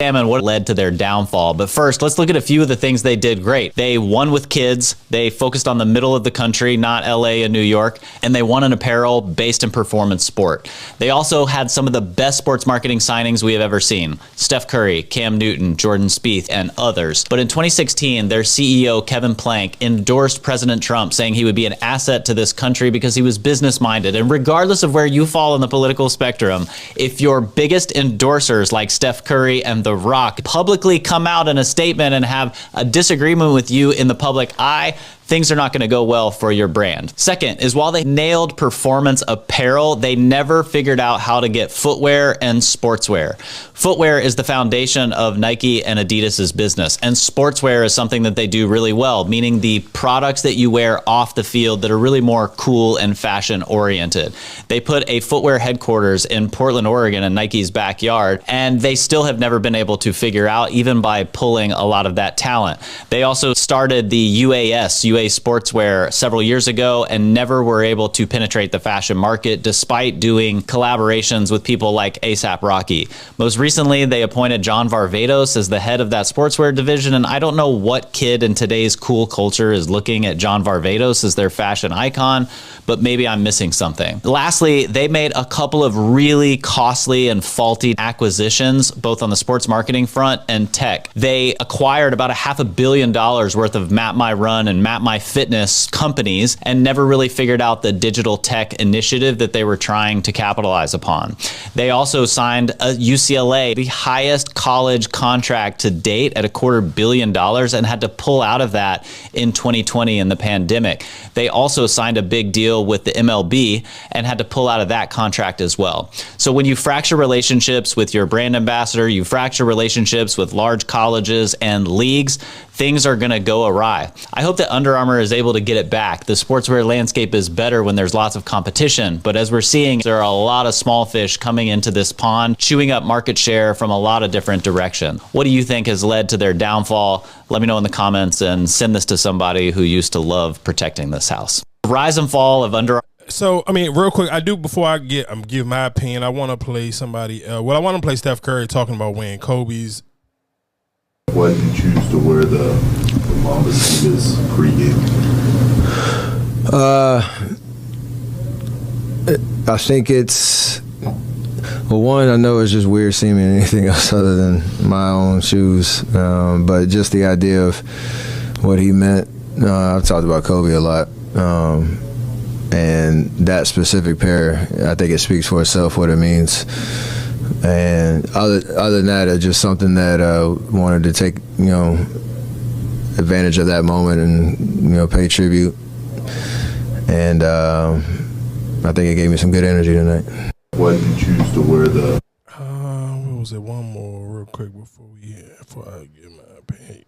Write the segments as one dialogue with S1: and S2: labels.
S1: And what led to their downfall. But first, let's look at a few of the things they did great. They won with kids. They focused on the middle of the country, not LA and New York, and they won an apparel based in performance sport. They also had some of the best sports marketing signings we have ever seen. Steph Curry, Cam Newton, Jordan Spieth, and others. But in 2016, their CEO, Kevin Plank, endorsed President Trump, saying he would be an asset to this country because he was business-minded. And regardless of where you fall in the political spectrum, if your biggest endorsers like Steph Curry and The Rock publicly come out in a statement and have a disagreement with you in the public eye, things are not going to go well for your brand. Second is, while they nailed performance apparel, they never figured out how to get footwear and sportswear. Footwear is the foundation of Nike and Adidas's business, and sportswear is something that they do really well, meaning the products that you wear off the field that are really more cool and fashion oriented. They put a footwear headquarters in Portland, Oregon, in Nike's backyard, and they still have never been able to figure out, even by pulling a lot of that talent. They also started the UA Sportswear several years ago and never were able to penetrate the fashion market despite doing collaborations with people like A$AP Rocky. Most recently, they appointed John Varvatos as the head of that sportswear division, and I don't know what kid in today's cool culture is looking at John Varvatos as their fashion icon, but maybe I'm missing something. Lastly, they made a couple of really costly and faulty acquisitions, both on the sports marketing front and tech. They acquired about $500 million worth of Map My Run and Map My Fitness companies and never really figured out the digital tech initiative that they were trying to capitalize upon. They also signed a UCLA, the highest college contract to date at $250 million, and had to pull out of that in 2020 in the pandemic. They also signed a big deal with the MLB and had to pull out of that contract as well. So when you fracture relationships with your brand ambassador, you fracture relationships with large colleges and leagues, things are going to go awry. I hope that Under Armour is able to get it back. The sportswear landscape is better when there's lots of competition, but as we're seeing, there are a lot of small fish coming into this pond, chewing up market share from a lot of different directions. What do you think has led to their downfall? Let me know in the comments and send this to somebody who used to love protecting this house. Rise and fall of Under Armour.
S2: So, I mean, real quick, before I give my opinion, I want to play somebody, I want to play Steph Curry talking about wearing Kobe's.
S3: Why did you choose to wear the Mamba Adidas pregame?
S4: I think it's, well, one, I know it's just weird seeing me in anything else other than my own shoes, but just the idea of what he meant. I've talked about Kobe a lot, and that specific pair, I think it speaks for itself what it means. And other than that, it's just something that wanted to take, advantage of that moment and, pay tribute. And I think it gave me some good energy tonight.
S3: Why did you choose to wear the?
S2: What was it? One more real quick before I give my opinion.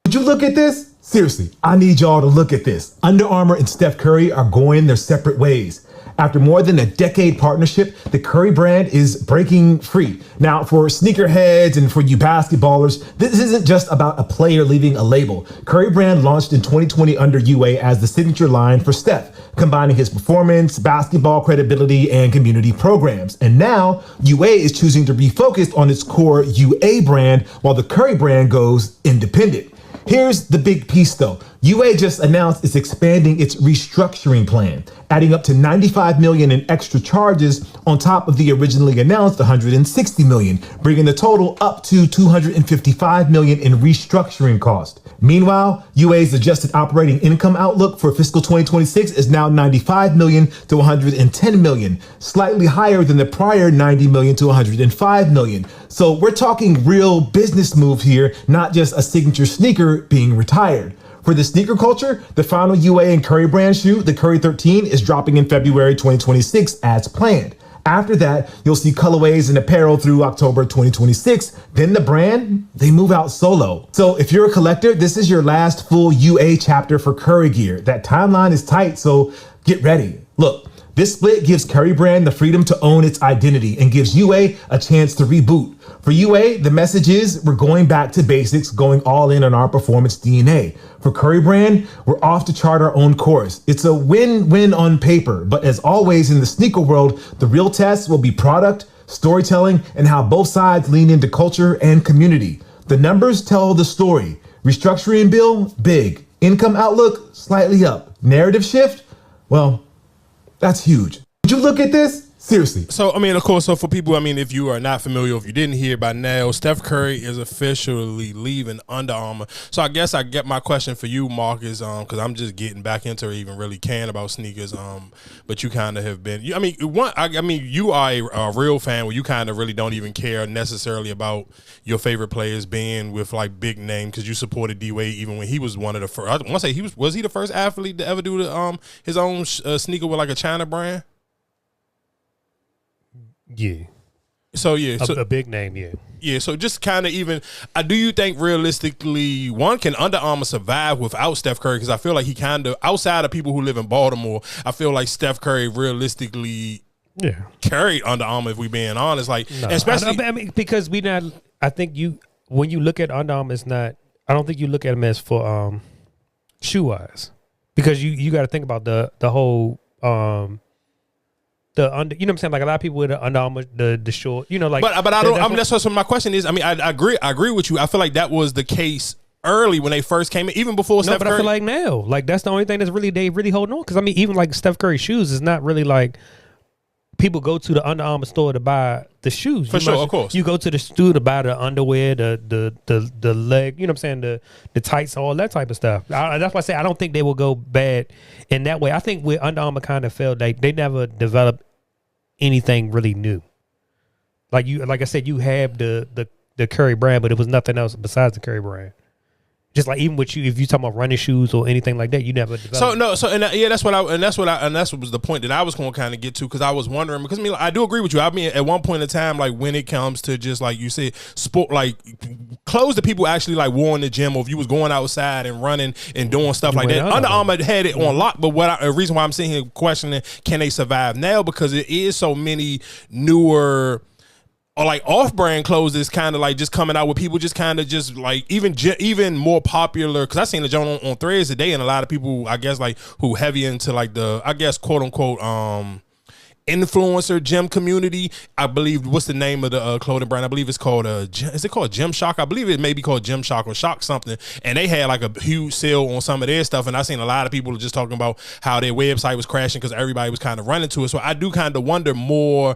S5: Would you look at this? Seriously, I need y'all to look at this. Under Armour and Steph Curry are going their separate ways. After more than a decade partnership, the Curry brand is breaking free. Now, for sneakerheads and for you basketballers, this isn't just about a player leaving a label. Curry brand launched in 2020 under UA as the signature line for Steph, combining his performance, basketball credibility, and community programs. And now, UA is choosing to refocus on its core UA brand while the Curry brand goes independent. Here's the big piece though. UA just announced it's expanding its restructuring plan, adding up to $95 million in extra charges on top of the originally announced $160 million, bringing the total up to $255 million in restructuring cost. Meanwhile, UA's adjusted operating income outlook for fiscal 2026 is now $95 million to $110 million, slightly higher than the prior $90 million to $105 million. So we're talking real business move here, not just a signature sneaker being retired. For the sneaker culture, the final UA and Curry brand shoe, the Curry 13, is dropping in February 2026 as planned. After that, you'll see colorways and apparel through October 2026. Then the brand, they move out solo. So if you're a collector, this is your last full UA chapter for Curry gear. That timeline is tight, so get ready. Look, this split gives Curry brand the freedom to own its identity and gives UA a chance to reboot. For UA, the message is we're going back to basics, going all in on our performance DNA. For Curry brand, we're off to chart our own course. It's a win-win on paper, but as always in the sneaker world, the real test will be product, storytelling, and how both sides lean into culture and community. The numbers tell the story. Restructuring bill, big. Income outlook, slightly up. Narrative shift, well, that's huge. Would you look at this? Seriously.
S2: So, I mean, of course, so for people, I mean, if you are not familiar, if you didn't hear by now, Steph Curry is officially leaving Under Armour. So I guess I get my question for you, Marcus, because I'm just getting back into even really caring about sneakers. But you kind of have been, you are a real fan where you kind of really don't even care necessarily about your favorite players being with like big name, because you supported D-Wade even when he was one of the first. I want to say was he the first athlete to ever do his own sneaker with like a China brand?
S6: Yeah.
S2: So yeah,
S6: a big name, yeah.
S2: Yeah, so just kind of even, do you think realistically, one, can Under Armour survive without Steph Curry? Because I feel like he kind of, outside of people who live in Baltimore, I feel like Steph Curry realistically carried Under Armour, if we being honest. Like,
S6: no,
S2: especially,
S6: I mean, because I think when you look at Under Armour, it's not, I don't think you look at them as for shoe wise, because you got to think about the whole the under, you know what I'm saying? Like a lot of people with the Under Armour, the short, you know, like.
S2: But I don't. That's what my question is. I mean, I agree with you. I feel like that was the case early when they first came in, even before Steph Curry.
S6: I feel like now, like that's the only thing that's they really holding on. Because I mean, even like Steph Curry shoes is not really like people go to the Under Armour store to buy the shoes.
S2: For sure, of course.
S6: You go to the store to buy the underwear, the leg, you know what I'm saying, the tights, all that type of stuff. That's why I say I don't think they will go bad in that way. I think with Under Armour kind of felt like they never developed anything really new. Like I said, you have the Curry brand, but it was nothing else besides the Curry brand. Just like even with you, if you talking about running shoes or anything like that, you never developed.
S2: That's what was the point that I was going to kind of get to, because I was wondering, because I mean, I do agree with you. I mean, at one point in time, like when it comes to just like you said, sport, like clothes that people actually like wore in the gym, or if you was going outside and running and doing stuff like that, Under Armour had it on lock. But the reason why I'm sitting here questioning, can they survive now? Because it is so many newer, or like off-brand clothes is kind of like just coming out with people just kind of just like even more popular. Because I seen the joint on Threads today, and a lot of people, I guess, like who heavy into like the, I guess, quote unquote influencer gym community. I believe, what's the name of the clothing brand? I believe it's called is it called Gymshark? I believe it may be called Gymshark or Shock something. And they had like a huge sale on some of their stuff, and I seen a lot of people just talking about how their website was crashing because everybody was kind of running to it. So I do kind of wonder more.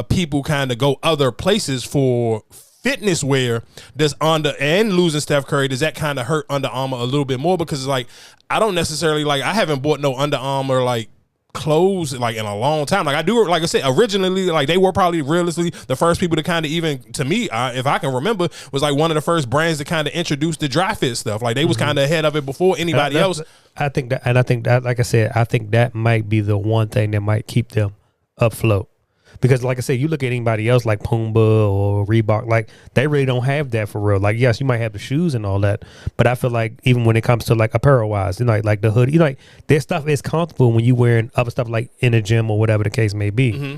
S2: People kind of go other places for fitness wear that's under, and losing Steph Curry, does that kind of hurt Under Armour a little bit more? Because it's like, I don't necessarily, like, I haven't bought no Under Armour like clothes like in a long time. Like I do, like I said, originally, like they were probably realistically the first people to kind of, even to me, if I can remember, was like one of the first brands to kind of introduce the dry fit stuff. Like they was kind of ahead of it before anybody else.
S6: I think that, like I said, I think that might be the one thing that might keep them afloat. Because like I said, you look at anybody else like Pumbaa or Reebok, like they really don't have that for real. Like, yes, you might have the shoes and all that, but I feel like even when it comes to like apparel wise, you know, like the hoodie, you know, like their stuff is comfortable when you wearing other stuff like in a gym or whatever the case may be. Mm-hmm.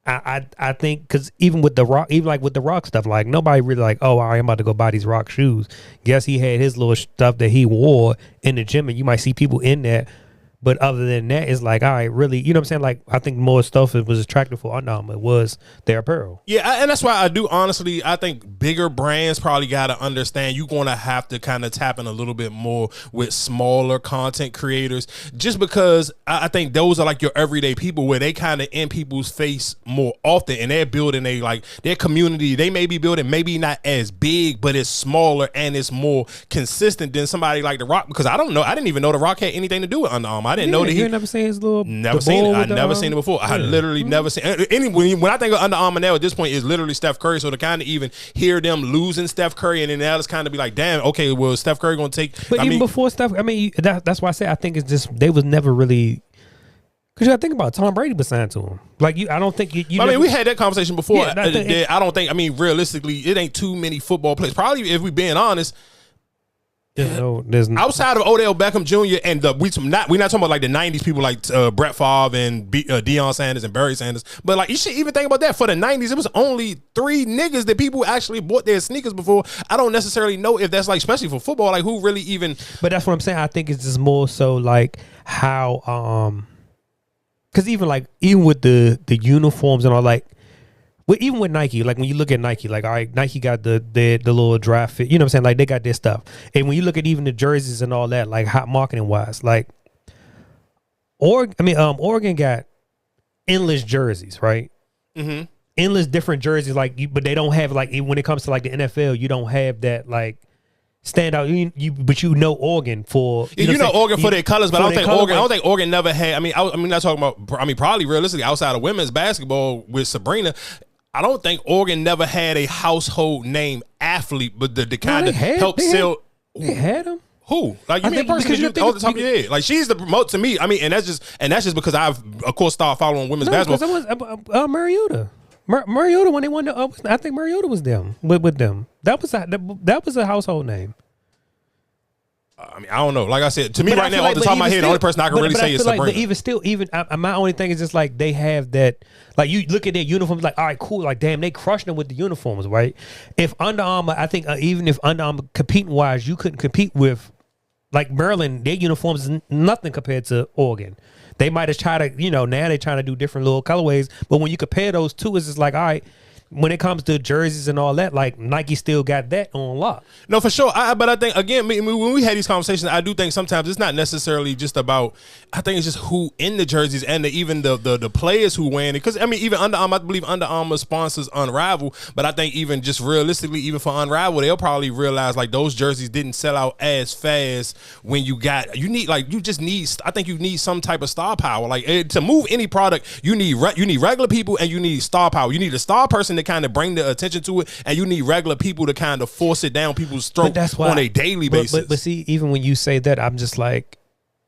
S6: I think because even with the rock stuff, like nobody really like, oh, I'm about to go buy these rock shoes. Yes, he had his little stuff that he wore in the gym, and you might see people in there. But other than that, it's like, all right, really, you know what I'm saying? Like, I think more stuff that was attractive for Under Armour was their apparel.
S2: Yeah, and that's why I do, honestly, I think bigger brands probably got to understand you're going to have to kind of tap in a little bit more with smaller content creators, just because I think those are like your everyday people where they kind of in people's face more often, and they're building their community. They may be building maybe not as big, but it's smaller and it's more consistent than somebody like The Rock, because I didn't even know The Rock had anything to do with Under Armour. I didn't know that
S6: you never seen his little.
S2: Never seen it. I never seen it before. I literally never seen it. When I think of Under Armour now, at this point, is literally Steph Curry. So to kind of even hear them losing Steph Curry, and then now it's kind of be like, damn, okay, well, Steph Curry gonna take.
S6: But even before Steph, I mean, that's why I say I think it's just they was never really. Because you got to think about it, Tom Brady was signed to him. Like I don't think you.
S2: I mean, we had that conversation before. Yeah, I don't think. I mean, realistically, it ain't too many football players. Probably, if we being honest.
S6: There's
S2: outside of Odell Beckham Jr. and we're not talking about like the 90s people like Brett Favre and Deion Sanders and Barry Sanders, but like you should even think about that. For the 90s, it was only 3 niggas that people actually bought their sneakers before. I don't necessarily know if that's like, especially for football, like who really even.
S6: But that's what I'm saying. I think it's just more so like how because even with the uniforms and all, like Well, even with Nike, like when you look at Nike, like all right, Nike got the little draft fit. You know what I'm saying? Like they got their stuff. And when you look at even the jerseys and all that, like hot marketing wise, like Oregon got endless jerseys, right?
S2: Mm-hmm.
S6: Endless different jerseys, like but they don't have like when it comes to like the NFL, you don't have that like stand out. But you know Oregon for
S2: Oregon for their colors, but I don't think Oregon never had. I'm not talking about. Probably realistically outside of women's basketball with Sabrina. I don't think Oregon never had a household name athlete, but the kind of help sell.
S6: They had them.
S2: Who? Like you mean a person because you think off the top of your head? Like she's the promote to me. I mean, and that's just because I've of course started following women's basketball.
S6: It was Mariota. Mariota when they won the. I think Mariota was them with them. That was a household name.
S2: I mean, I don't know. Like I said, to me right now, off the top of my head, the only person I can really say is Sabrina.
S6: But even still, my only thing is just like they have that. Like you look at their uniforms, like all right, cool. Like damn, they crushed them with the uniforms, right? If Under Armour, I think even if Under Armour competing wise, you couldn't compete with like Maryland. Their uniforms is nothing compared to Oregon. They might have tried to, now they're trying to do different little colorways. But when you compare those two, it's just like, all right, when it comes to jerseys and all that, like Nike still got that on lock.
S2: No, for sure. But I think again, when we had these conversations, I do think sometimes it's not necessarily just about. I think it's just who in the jerseys and even the players who wear it. Because I mean, even Under Armour, I believe Under Armour sponsors Unravel. But I think even just realistically, even for Unravel, they'll probably realize like those jerseys didn't sell out as fast when you need. I think you need some type of star power. Like to move any product, you need regular people and you need star power. You need a star person to kind of bring the attention to it, and you need regular people to kind of force it down people's throat on a daily basis.
S6: But see, even when you say that, I'm just like,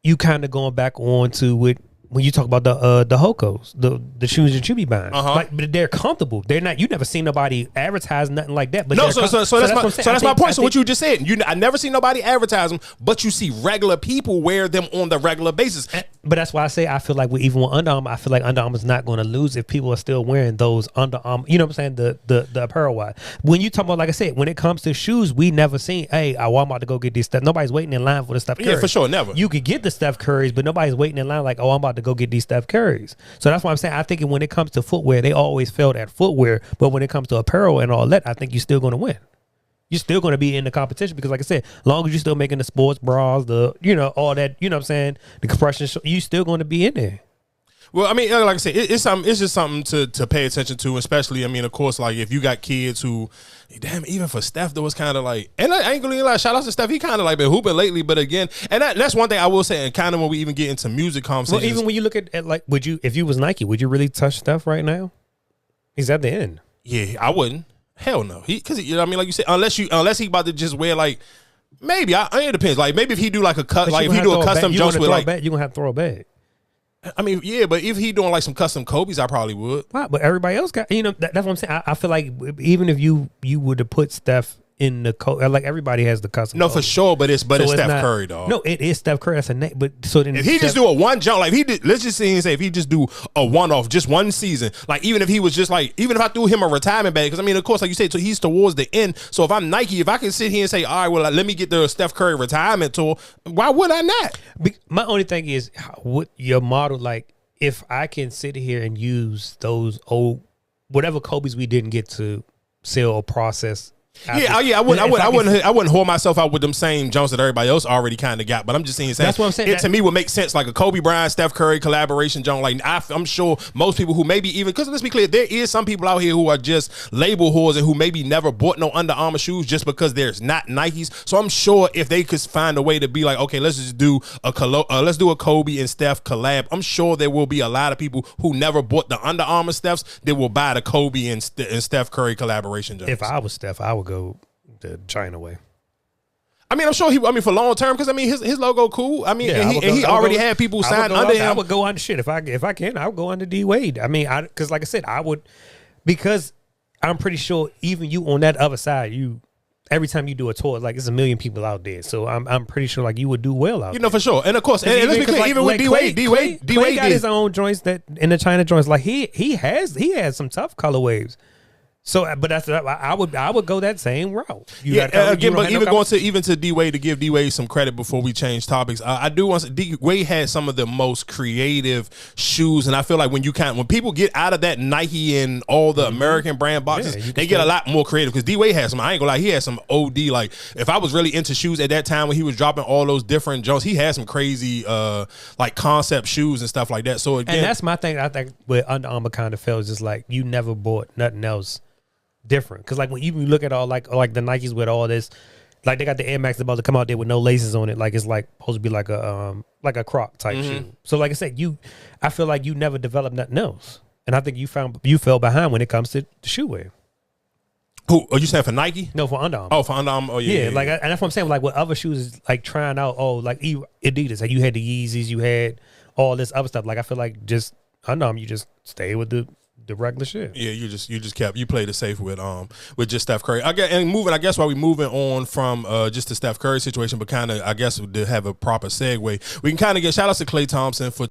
S6: you kind of going back on to when you talk about the Hokos, the shoes that you be buying, like, but they're comfortable. They're not. You never seen nobody advertise nothing like that. But
S2: no, so that's my point. So what you just said, I never see nobody advertise them, but you see regular people wear them on the regular basis.
S6: But that's why I say I feel like even with Under Armour, I feel like Under Armour's not going to lose if people are still wearing those Under Armour. You know what I'm saying? The apparel wise. When you talk about, like I said, when it comes to shoes, we never seen. Hey, I'm about to go get these stuff. Nobody's waiting in line for the Steph Curry.
S2: Yeah, for sure, never.
S6: You could get the Steph Currys, but nobody's waiting in line like, oh, I'm about to go get these Steph Currys. So that's why I'm saying I think when it comes to footwear, they always failed at footwear. But when it comes to apparel and all that, I think you're still going to win. You're still going to be in the competition because, like I said, as long as you're still making the sports bras, all that, you know what I'm saying, the compression, you're still going to be in there.
S2: Well, I mean, like I said, it's just something to pay attention to, especially, I mean, of course, like if you got kids who, damn, even for Steph, though, it's kind of like, and I ain't gonna lie, shout out to Steph, he kind of like been hooping lately, but again, and that's one thing I will say, and kind of when we even get into music conversations.
S6: Well, even when you look at like, if you was Nike, would you really touch Steph right now? He's at the end.
S2: Yeah, I wouldn't. Hell no. Because you know what I mean, like you said, unless he about to just wear like, maybe it depends. Like maybe if he do like a cut, like if he do a custom jumps with like,
S6: you gonna have to throw a bag.
S2: I mean, yeah, but if he doing like some custom Kobe's, I probably would.
S6: Wow, but everybody else got, that's what I'm saying. I feel like even if you would have put Steph in the like everybody has the custom.
S2: No, for sure, but it's Steph Curry, dog.
S6: No, it is Steph Curry. That's a name. But so then
S2: if he just do a one jump, like let's just say if he just do a one off, just one season, like even if he was just like, even if I threw him a retirement bag, because I mean, of course, like you said, so he's towards the end. So if I'm Nike, if I can sit here and say, all right, well, let me get the Steph Curry retirement tour, why would I not?
S6: My only thing is, what your model, like, if I can sit here and use those old whatever Kobe's we didn't get to sell or process.
S2: I wouldn't whore myself out with them same jumps that everybody else already kind of got. But I'm just saying
S6: that's what I'm saying.
S2: It to me would make sense, like a Kobe Bryant, Steph Curry collaboration jump. Like I'm sure most people who maybe even, because let's be clear, there is some people out here who are just label whores and who maybe never bought no Under Armour shoes just because there's not Nikes. So I'm sure if they could find a way to be like, okay, let's just do a Kobe and Steph collab. I'm sure there will be a lot of people who never bought the Under Armour Stephs that will buy the Kobe and Steph Curry collaboration jumps.
S6: If I was Steph, I would go the China way.
S2: I mean, I'm sure for long term, because I mean his logo cool. I mean, he already had people signed under him.
S6: I would go under shit if I can. I would go under D Wade. I mean, because like I said, I would, because I'm pretty sure even you on that other side, every time you do a tour, like there's a million people out there. So I'm pretty sure like you would do well out there.
S2: For sure. And of course, and let's be clear, even with D Wade
S6: got his own joints that in the China joints. Like he has some tough colorways. So, but that's I would go that same route.
S2: Again, but even to D Wade, to give D Wade some credit before we change topics, I do want to. D Wade had some of the most creative shoes, and I feel like when people get out of that Nike and all the American brand boxes, they get a lot more creative. Because D Wade had some. I ain't gonna lie, he had some OD. Like if I was really into shoes at that time when he was dropping all those different Jones, he had some crazy like concept shoes and stuff like that. So again,
S6: and that's my thing. I think with Under Armour kind of felt just like you never bought nothing else different, because like when you look at all like the Nikes with all this, like they got the Air Max about to come out there with no laces on it, like it's like supposed to be like a Croc type shoe. So like I said, I feel like you never developed nothing else, and I think you fell behind when it comes to the shoe wear.
S2: Who are you saying for Nike?
S6: No, for Under Armour.
S2: Oh, for Under Armour. Oh yeah.
S6: And that's what I'm saying. Like with other shoes, like trying out like Adidas, like you had the Yeezys, you had all this other stuff. Like I feel like just Under Armour, you just stay with the regular shit. Yeah,
S2: you played it safe with just Steph Curry. I guess while we moving on from just the Steph Curry situation, but kind of I guess to have a proper segue, we can kind of get shout outs to Klay Thompson for